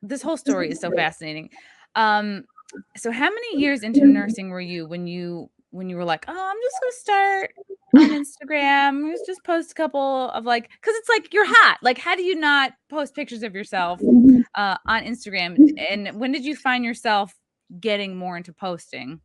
this whole story is so fascinating. So how many years into nursing were you when you were like, oh, I'm just gonna start on Instagram, let's just post a couple of like, because it's like you're hot. Like, how do you not post pictures of yourself on Instagram? And when did you find yourself getting more into posting?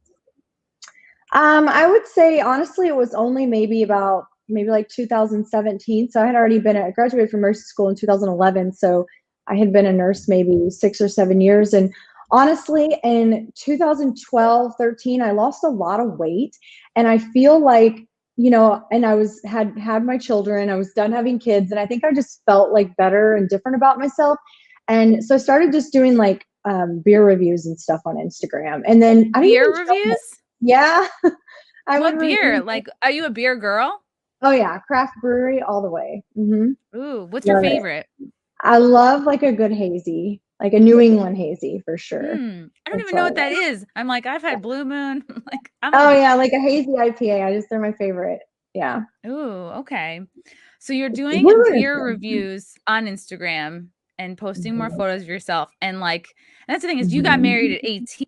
I would say honestly, it was only maybe like 2017. So I had already graduated from nursing school in 2011. So I had been a nurse maybe 6 or 7 years. And honestly, in 2012, 13, I lost a lot of weight. And I feel like, you know, and I had my children, I was done having kids. And I think I just felt like better and different about myself. And so I started just doing like beer reviews and stuff on Instagram. And then beer reviews? Yeah. What beer? Like, are you a beer girl? Oh yeah, craft brewery all the way. Mm-hmm. Ooh, what's your favorite? I love like a good hazy, like a New England hazy for sure. I don't even know what that is. I'm like, I've had Blue Moon. Like, yeah, like a hazy IPA. They're my favorite. Yeah. Ooh, okay. So you're doing beer reviews on Instagram and posting more photos of yourself. And like, and that's the thing is you got married at 18.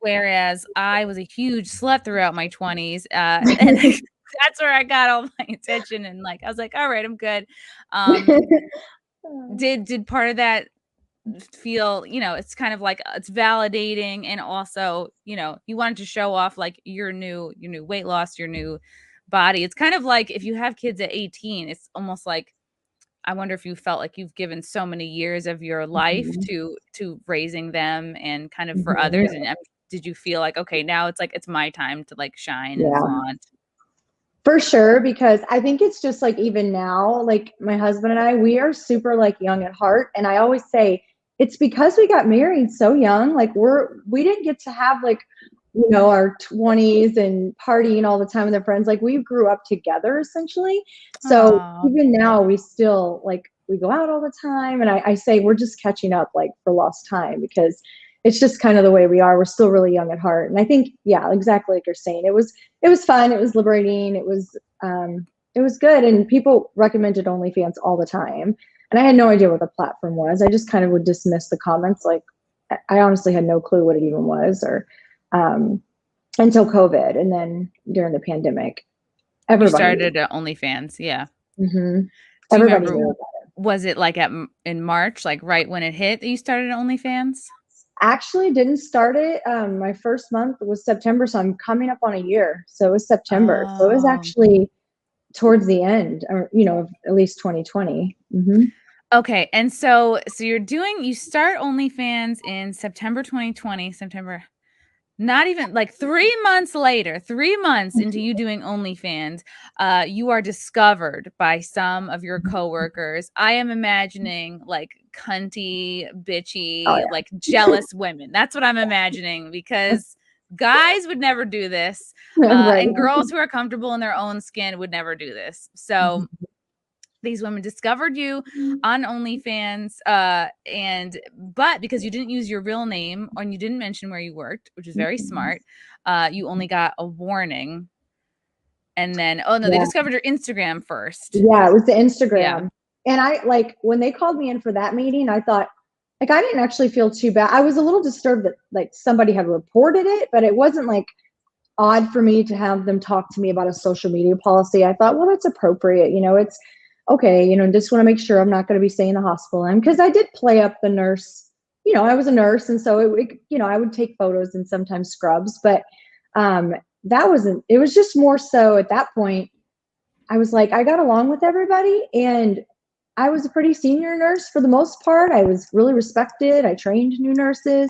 Whereas I was a huge slut throughout my 20s. And that's where I got all my attention. And like, I was like, all right, I'm good. Did part of that feel, you know, it's kind of like it's validating, and also, you know, you wanted to show off like your new weight loss, your new body. It's kind of like if you have kids at 18, it's almost like, I wonder if you felt like you've given so many years of your life to raising them and kind of for others. And did you feel like, okay, now it's like, it's my time to like shine and flaunt? For sure, because I think it's just like even now, like my husband and I, we are super like young at heart. And I always say it's because we got married so young. Like we didn't get to have like, you know, our 20s and partying all the time with our friends. Like we grew up together essentially. So even now we still like, we go out all the time. And I say we're just catching up like for lost time, because it's just kind of the way we are. We're still really young at heart. And I think, yeah, exactly like you're saying, it was fun. It was liberating. It was good. And people recommended OnlyFans all the time. And I had no idea what the platform was. I just kind of would dismiss the comments. Like I honestly had no clue what it even was, or until COVID. And then during the pandemic, everybody started OnlyFans. Yeah. Mm-hmm. Everybody knew about it. Was it like in March, like right when it hit, that you started OnlyFans? Actually didn't start it. My first month was September, so I'm coming up on a year. So it was September. So it was actually towards the end, or you know, at least 2020. Okay, and so you start OnlyFans in September 2020. Not even like 3 months later, 3 months into you doing OnlyFans, you are discovered by some of your coworkers. I am imagining like cunty, bitchy, like jealous women. That's what I'm imagining, because guys would never do this. And girls who are comfortable in their own skin would never do this. So these women discovered you on OnlyFans, but because you didn't use your real name and you didn't mention where you worked, which is very smart, you only got a warning. And then, they discovered your Instagram first. Yeah, it was the Instagram. Yeah. And I like when they called me in for that meeting, I thought, like, I didn't actually feel too bad. I was a little disturbed that like somebody had reported it, but it wasn't like odd for me to have them talk to me about a social media policy. I thought, well, that's appropriate. You know, it's okay, you know, just want to make sure I'm not going to be staying in the hospital. And because I did play up the nurse, you know, I was a nurse. And so, you know, I would take photos and sometimes scrubs. But it was just more so at that point, I was like, I got along with everybody. And I was a pretty senior nurse for the most part. I was really respected. I trained new nurses.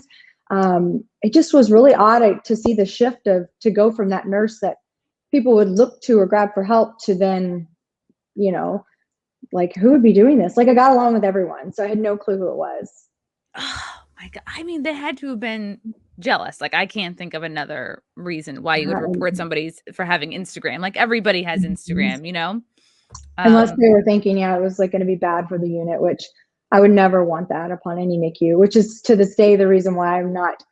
It just was really odd to see the shift to go from that nurse that people would look to or grab for help to then, you know, like, who would be doing this? Like, I got along with everyone, so I had no clue who it was. Oh my God. I mean, they had to have been jealous. Like, I can't think of another reason why you would report somebody for having Instagram. Like, everybody has Instagram, you know? Unless they were thinking, yeah, it was like going to be bad for the unit, which I would never want that upon any NICU, which is to this day the reason why I'm not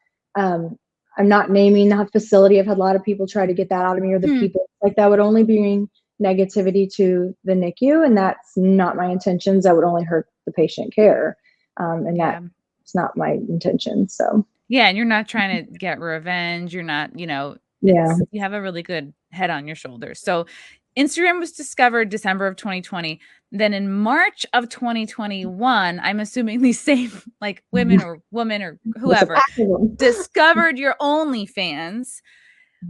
naming that facility. I've had a lot of people try to get that out of me, or the people like that would only bring negativity to the NICU, and that's not my intentions. That would only hurt the patient care. And that's not my intention. So yeah, and you're not trying to get revenge. You're not, you have a really good head on your shoulders. So Instagram was discovered December of 2020. Then in March of 2021, I'm assuming these same like women or whoever discovered your OnlyFans,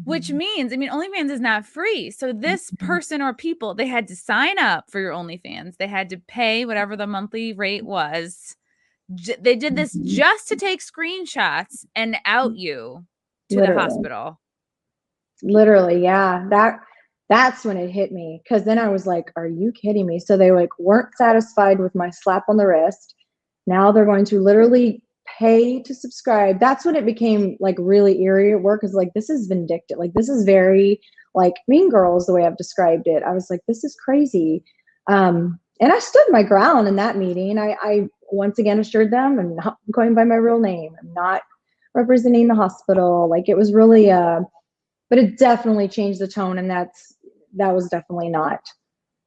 which means, OnlyFans is not free. So this person or people, they had to sign up for your OnlyFans. They had to pay whatever the monthly rate was. They did this just to take screenshots and out you to the hospital. Literally, yeah. That's when it hit me, because then I was like, are you kidding me? So they like weren't satisfied with my slap on the wrist. Now they're going to literally pay to subscribe. That's when it became like really eerie at work, is like, this is vindictive. Like, this is very like Mean Girls, the way I've described it. I was like, this is crazy. And I stood my ground in that meeting. I once again assured them I'm not going by my real name. I'm not representing the hospital. Like, it was really but it definitely changed the tone, and that was definitely not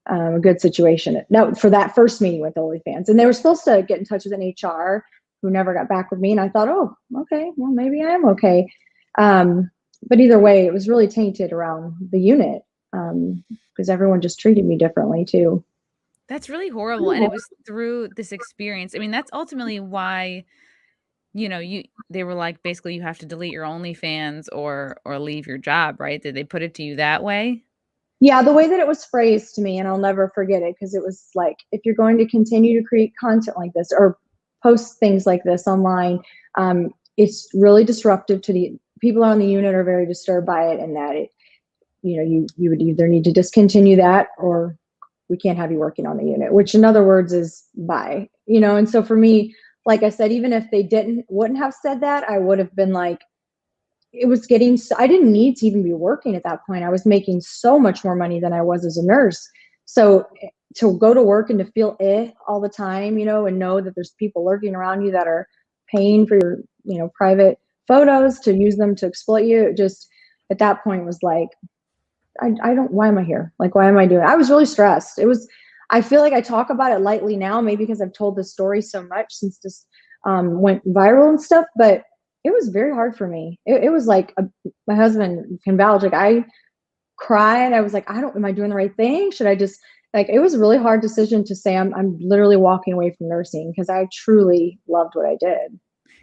a good situation. No, for that first meeting with OnlyFans. And they were supposed to get in touch with an HR who never got back with me. And I thought, oh, okay, well, maybe I am okay. But either way, it was really tainted around the unit, because everyone just treated me differently too. That's really horrible. And it was through this experience. That's ultimately why, they were like, basically you have to delete your OnlyFans or leave your job, right? Did they put it to you that way? Yeah, the way that it was phrased to me, and I'll never forget it, because it was like, if you're going to continue to create content like this or post things like this online, it's really disruptive to the people on the unit, are very disturbed by it, and that you would either need to discontinue that, or we can't have you working on the unit, which in other words is bye. And so for me, like I said, even if they wouldn't have said that, I would have been like, I didn't need to even be working at that point. I was making so much more money than I was as a nurse. So to go to work and to feel all the time, and know that there's people lurking around you that are paying for your, private photos to use them to exploit you, just at that point was like, why am I here? Like, why am I doing it? I was really stressed. I feel like I talk about it lightly now, maybe because I've told this story so much since this went viral and stuff, but it was very hard for me. It was like, my husband can vouch, like, I cried. I was like, am I doing the right thing? Should I just, like, it was a really hard decision to say, I'm literally walking away from nursing, because I truly loved what I did.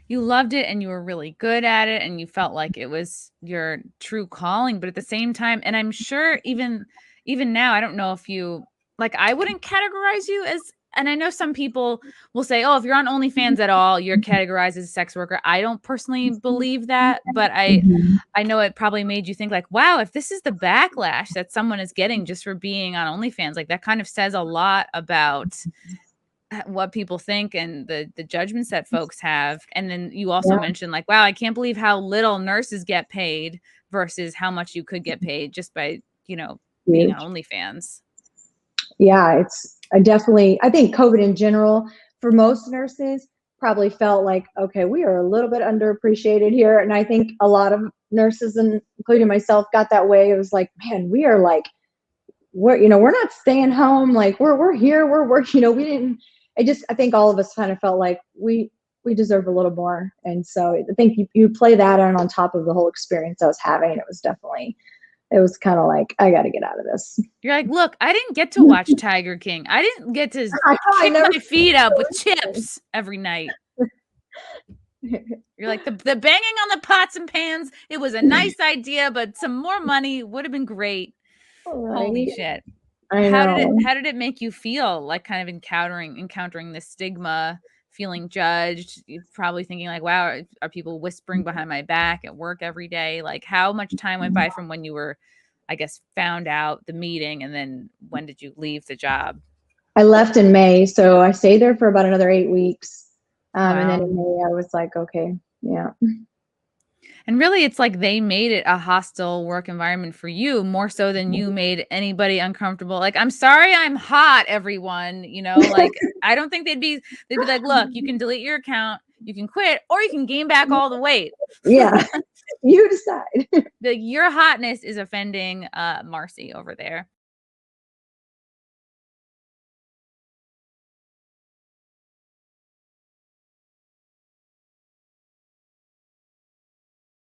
You loved it, and you were really good at it, and you felt like it was your true calling. But at the same time, and I'm sure even now, I don't know if you, like, I wouldn't categorize you as, and I know some people will say, oh, if you're on OnlyFans at all, you're categorized as a sex worker. I don't personally believe that, but I know it probably made you think like, wow, if this is the backlash that someone is getting just for being on OnlyFans, like, that kind of says a lot about what people think and the judgments that folks have. And then you also mentioned like, wow, I can't believe how little nurses get paid versus how much you could get paid just by, being on OnlyFans. Yeah, I think COVID in general, for most nurses, probably felt like, okay, we are a little bit underappreciated here. And I think a lot of nurses, and including myself, got that way. It was like, man, we are like, we're not staying home. Like, we're here, we're working, I think all of us kind of felt like we deserve a little more. And so I think you play that on top of the whole experience I was having. It was kind of like, I got to get out of this. You're like, look, I didn't get to watch Tiger King. I didn't get to kick my feet up with chips every night. You're like, the banging on the pots and pans, it was a nice idea, but some more money would have been great. Right. Holy shit. How did it make you feel, like, kind of encountering this stigma, feeling judged? You're probably thinking like, wow, are people whispering behind my back at work every day? Like, how much time went by from when you were, I guess, found out the meeting, and then when did you leave the job? I left in May, so I stayed there for about another 8 weeks. Wow. And then in May I was like, okay, yeah. And really, it's like they made it a hostile work environment for you more so than you made anybody uncomfortable. Like, I'm sorry, I'm hot, everyone. Like, I don't think they'd be like, look, you can delete your account, you can quit, or you can gain back all the weight. Yeah, you decide. Your hotness is offending Marcy over there.